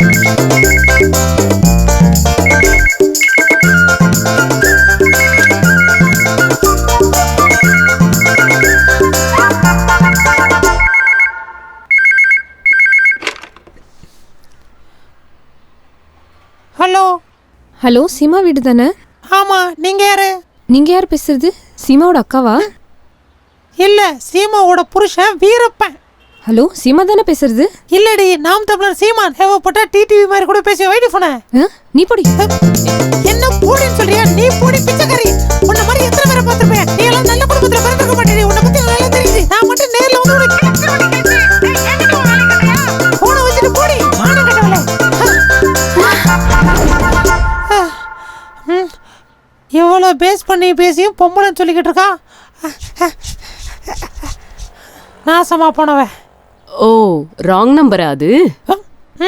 Hello hello, Seema வீடு தானே? ஆமாம், நீங்கள் யார்? நீங்கள் யார் பேசுறது? சீமாவோட அக்காவா? இல்லை, சீமாவோட புருஷன் வீரப்பன். ஹலோ, சீமா தானே பேசுறது? இல்லடி, நாம் தமிழர் சீமான். தேவைப்பட்டா டிடிவி மாதிரி கூட பேசி வைடி போன. நீ போடி. என்ன போடின்னு சொல்றியா? நீ போடி பிச்சைக்காரி. உன்ன மாதிரி எத்தனை பேரை பார்த்துருப்பேன். நீ எல்லாம் நல்ல குடும்பத்தில் பிறந்திருக்க மாட்டேன். உன்னை பற்றி நல்லா தெரியுது. நான் மட்டும் நேரில் வந்து போனை வச்சுட்டு போடி. மானம் கட்டவளே. எவ்வளோ பேஸ் பண்ணி பேசியும் பொம்பளைன்னு சொல்லிக்கிட்டு இருக்கா. நாசமா போனவ. ஓ, ராங் நம்பரா அது?